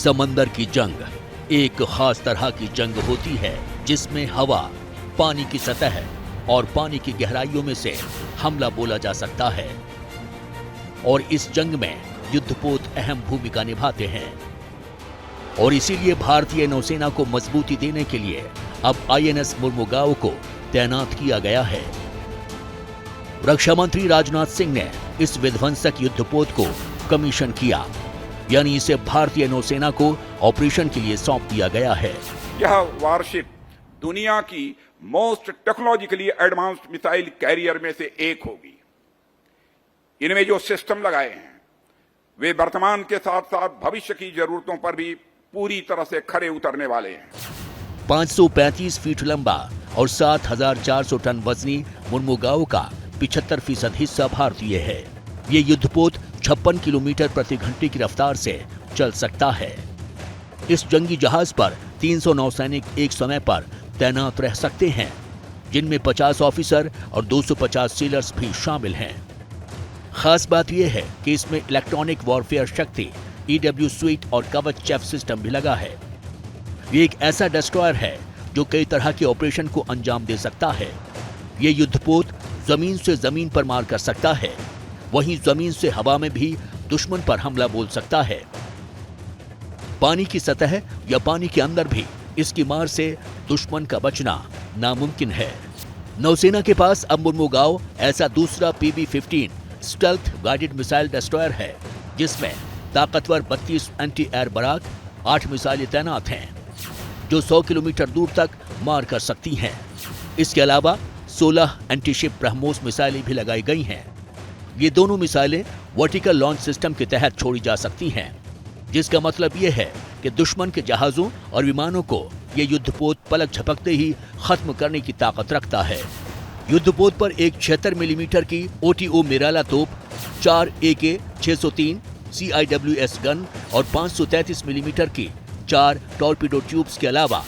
समंदर की जंग एक खास तरह की जंग होती है जिसमें हवा, पानी की सतह और पानी की गहराइयों में से हमला बोला जा सकता है। और इस जंग में युद्धपोत अहम भूमिका निभाते हैं और इसीलिए भारतीय नौसेना को मजबूती देने के लिए अब आईएनएस मुर्मुगाओ को तैनात किया गया है। रक्षा मंत्री राजनाथ सिंह ने इस विध्वंसक युद्धपोत को कमीशन किया, यानी इसे भारतीय नौसेना को ऑपरेशन के लिए सौंप दिया गया है। यह वारशिप दुनिया की most technologically advanced missile carrier में से एक होगी। इनमें जो सिस्टम लगाए हैं वे वर्तमान के साथ साथ भविष्य की जरूरतों पर भी पूरी तरह से खरे उतरने वाले हैं। 535 फीट लंबा और 7,400 टन वजनी मुर्मुगाओ का 75% हिस्सा भारतीय है। ये युद्धपोत 56 किलोमीटर प्रति घंटे की रफ्तार से चल सकता है। इस जंगी जहाज पर 300 नौसैनिक एक समय पर तैनात रह सकते हैं, जिनमें 50 ऑफिसर और 250 सेलर्स भी शामिल हैं। खास बात यह है कि इसमें इलेक्ट्रॉनिक वॉरफेयर शक्ति EW स्वीट और कवच चेफ सिस्टम भी लगा है। ये एक ऐसा डिस्ट्रॉयर है जो कई तरह के ऑपरेशन को अंजाम दे सकता है। ये युद्धपोत जमीन से जमीन पर मार कर सकता है, वहीं जमीन से हवा में भी दुश्मन पर हमला बोल सकता है। पानी की सतह या पानी के अंदर भी इसकी मार से दुश्मन का बचना नामुमकिन है। नौसेना के पास अब मुर्मुगाओ ऐसा दूसरा PB-15 stealth guided missile destroyer है, जिसमें ताकतवर 32 एंटी एयर बराक 8 मिसाइलें तैनात हैं, जो 100 किलोमीटर दूर तक मार कर सकती हैं। इसके अलावा 16 एंटीशिप ब्रह्मोस मिसाइलें भी लगाई गई हैं। ये दोनों मिसाइलें वर्टिकल लॉन्च सिस्टम के तहत छोड़ी जा सकती हैं, जिसका मतलब यह है कि दुश्मन के जहाजों और विमानों को ये युद्धपोत पलक झपकते ही खत्म करने की ताकत रखता है। युद्धपोत पर एक 76 मिलीमीटर की OTO मिराला तोप, 4 AK-603 CIWS गन और 533 मिलीमीटर की 4 टॉर्पीडो ट्यूब्स के अलावा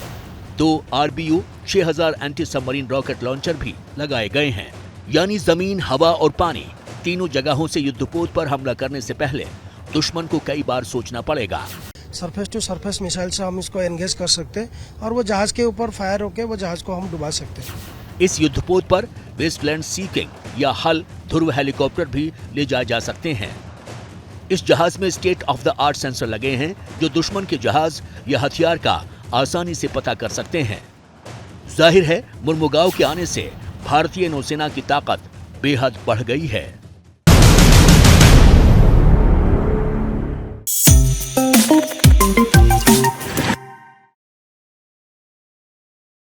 2 RBU 6000 anti submarine rocket launcher भी लगाए गए हैं। यानी जमीन, हवा और पानी तीनों जगहों से युद्धपोत पर हमला करने से पहले दुश्मन को कई बार सोचना पड़ेगा। सरफेस टू सरफेस मिसाइल से हम इसको एंगेज कर सकते हैं और वो जहाज के ऊपर फायर होकर वो जहाज को हम डुबा सकते हैं। इस युद्धपोत पर वेस्टलैंड सी किंग या हल ध्रुव हेलीकॉप्टर भी ले जाए जा सकते हैं। इस जहाज में state of the art sensor लगे हैं, जो दुश्मन के जहाज या हथियार का आसानी से पता कर सकते हैं। जाहिर है, मुर्मुगाओ के आने से भारतीय नौसेना की ताकत बेहद बढ़ गई है।